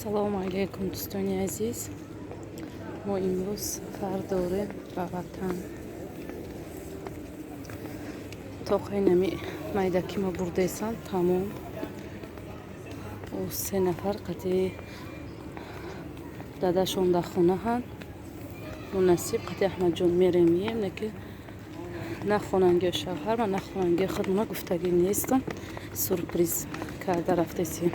салому алейкум дӯстони азиз. Мо имрӯз сафар дорем ба ватан. тоқаи нами майдаки мо бурдесам тамом. се нафар қати дадашон да хонаҳанд. мунасиб қати аҳмадҷон мерем ием, неки на хонангиё шавҳар ва на хонангиё худмона гуфтагӣ нестам. сюрприз карда рафтесем.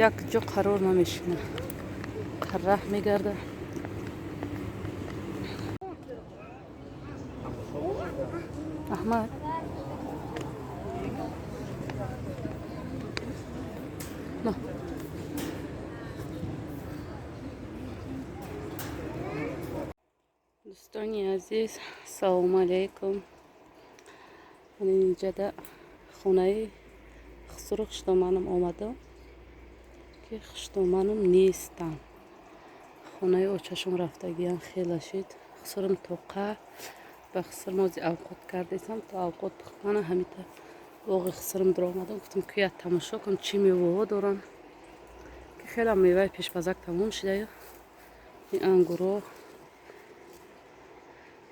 як ҷо қарор намешина, қарраҳ мегарда. аҳмад дӯстони азиз, салому алейкум. ман инҷада хонаи хусру хиштоманам омадам ки хиштоманам нестам. хонаи очашон рафтагиям хелашид. хусрум тоқа ба хуср мози авқот кардесам то авқот пухмана ҳамита боғи хусрум дуромадам. гуфтам куя тамошо кун чӣ меваҳо дорам ки хела меваи пешбазак тамом шидаю. ин ангуро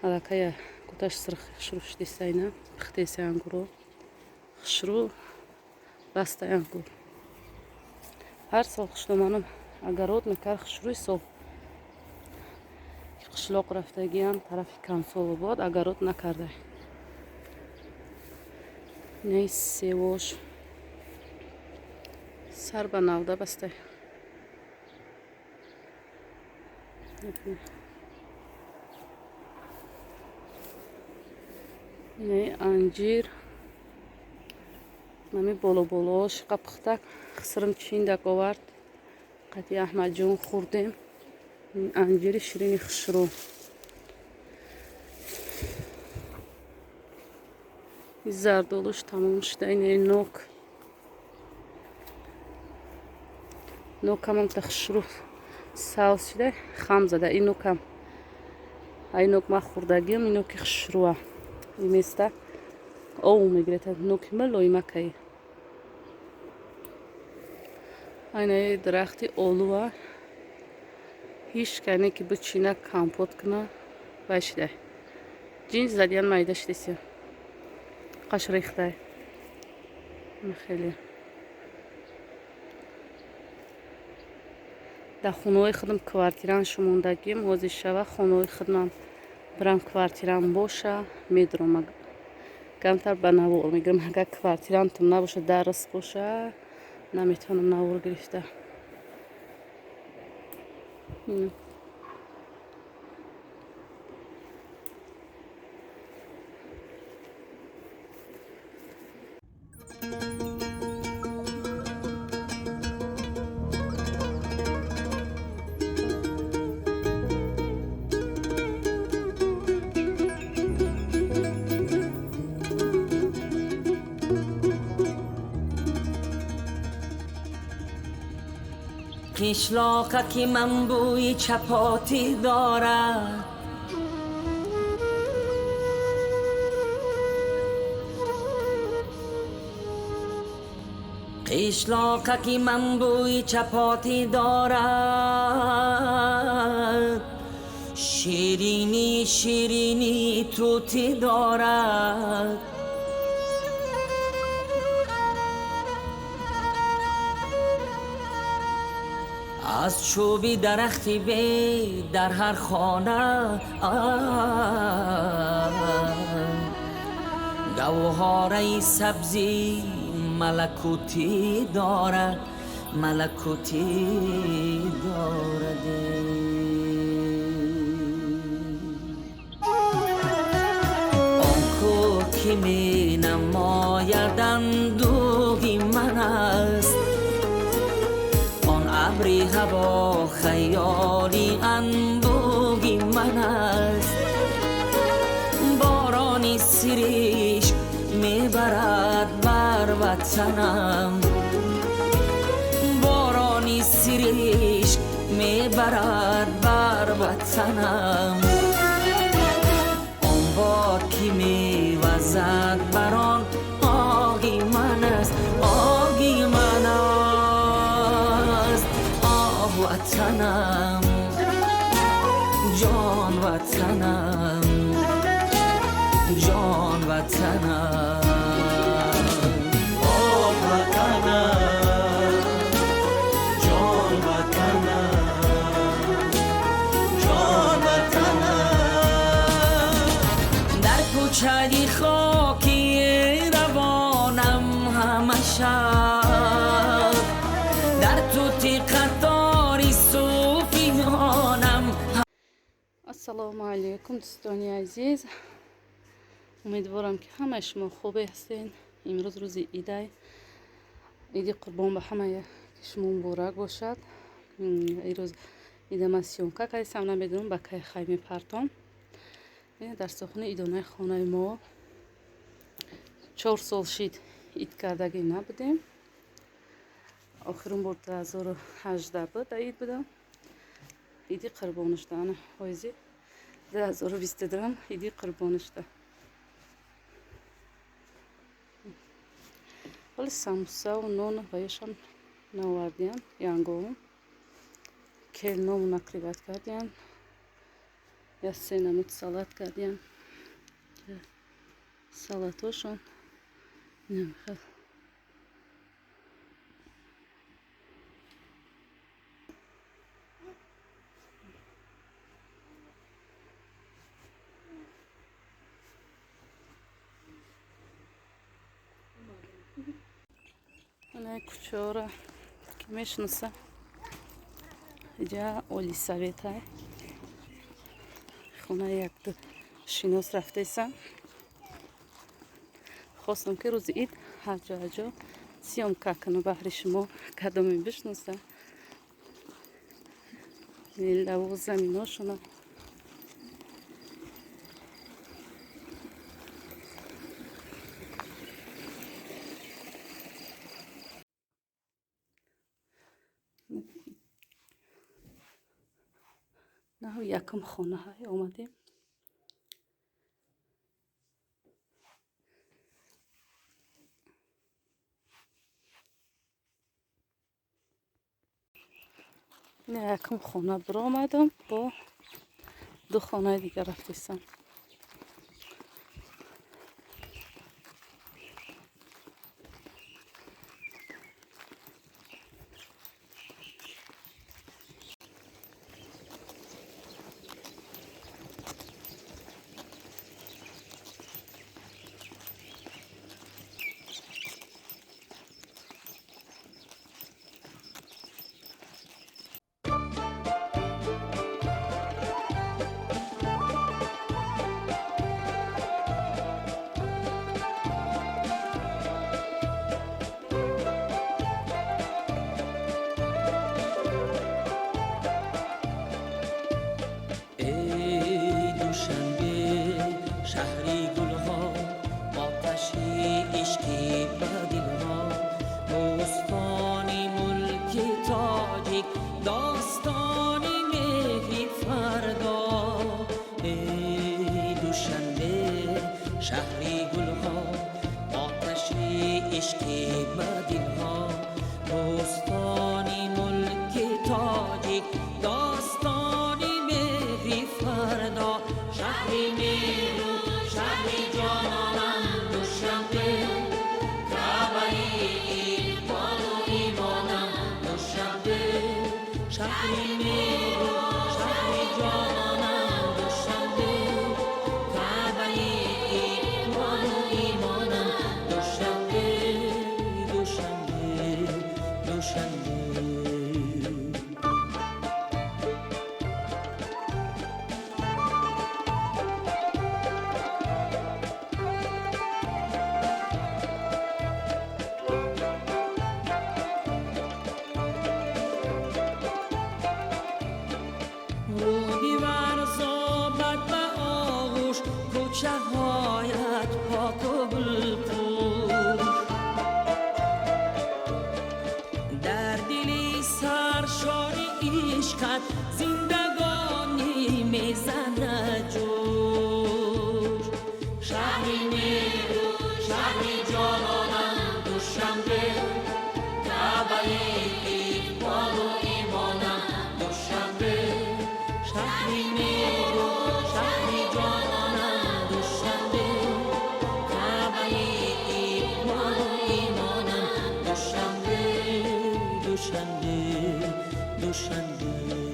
алакая куташ сир хишру шидисайна пихтеси ангуро хишру бастай ангур. ҳар сол хиштоманам агарот мекард хишрӯи сол. қишлоқ рафтагиам тарафи Камсолобод агарот накардай. не севош сар ба навда бастай. не анҷир нами боло-болош қапхтак хисрим чиндак овард. қати аҳмадҷон хӯрдем. анҷири ширини хишрӯ. зардолуш тамом шуда. ин нок нокамам та хишрӯ савз шуда хам зада. ин нокам ай нок ма хӯрдагиам ин ноки хишрӯа. ин места ов мегирета ноки ма лоймакаи. айнаи дарахти олуа ҳиш кане ки бичина компот куна башидай. ҷинс задиян майда шидесия қаш рехтай. хеле да хонаи худам квартиран шумондагием. ҳозир шава хонаи худам бирам квартиран боша медурам. камтар ба навор мегирам. агар квартирантум набоша дарс боша наметавонам навор гирифта. قشلاقکی من بوی چپاتی دارد. قشلاقکی من بوی چپاتی دارد. شیرینی شیرینی توتی دارد. از چوبی درختی بی در هر خانه گوهره سبزی ملکوتی دارد. ملکوتی دارد. آن کو که می نماید اندوهی من است. ابری هوا خیالی اندوهی من است. بارانی سریش میبرد بر وطنم. بارانی سریش میبرد بر وطنم. آن باد که میوزد بران آگی من است. آگی من است. جان وطنم جان وطنم آه وطنم جان وطنم جان وطنم در کوچه خاکی روانم همه شب در توتی قطاری صوفیانم. ассалому алайкум дӯстони азиз, умедворам ки ҳамаи шумо хуб ҳастед. имрӯз рӯзи иди қурбон ба ҳамаи шумо муборак бошад. ирӯз ида ман сёмка кардам, намедонам ба кай хай мепартом. дар сохуни идонаи хонаи мо 4 сол шид ид кардагӣ набудем. охирин бор 2018 буд ид будам. иди қурбонишда ана ҳоизи 2022 иди қурбонишда. вале самусаву нон ва ёшам навардиям, янгом келному накриват кардиям, я се намуд салат кардиям. салатошон намехал. Ана кучора ки мешнаса иҷа оли советай хонаи якду шинос рафтаисам. хостам ки рӯзи ид ҳаҷо сиёмка кунам баҳри шумо кадоме бишноса миллаву заминошона. наҳу якум хонаҳай омадем. якум хона биромадам, бо ду хонаи дигар рафтисам. شهری گلها آتشی عشقی و دلها بستانی ملک تاجیک داستانی مهری فردا. ای دوشنبه شهری گلها آتشی عشقی و دلها بستانی ملک تاجیک داستانی مهری فردا. شهری مهرو شهری جانانم دوشنبه کعبه ایمان و ایمانم دوشنبه. شهری مهرو شهری جانانم دوشنبه کعبه ایمان و ایمانم دوشنبه دوشنبه دوشنبه. دوشنبه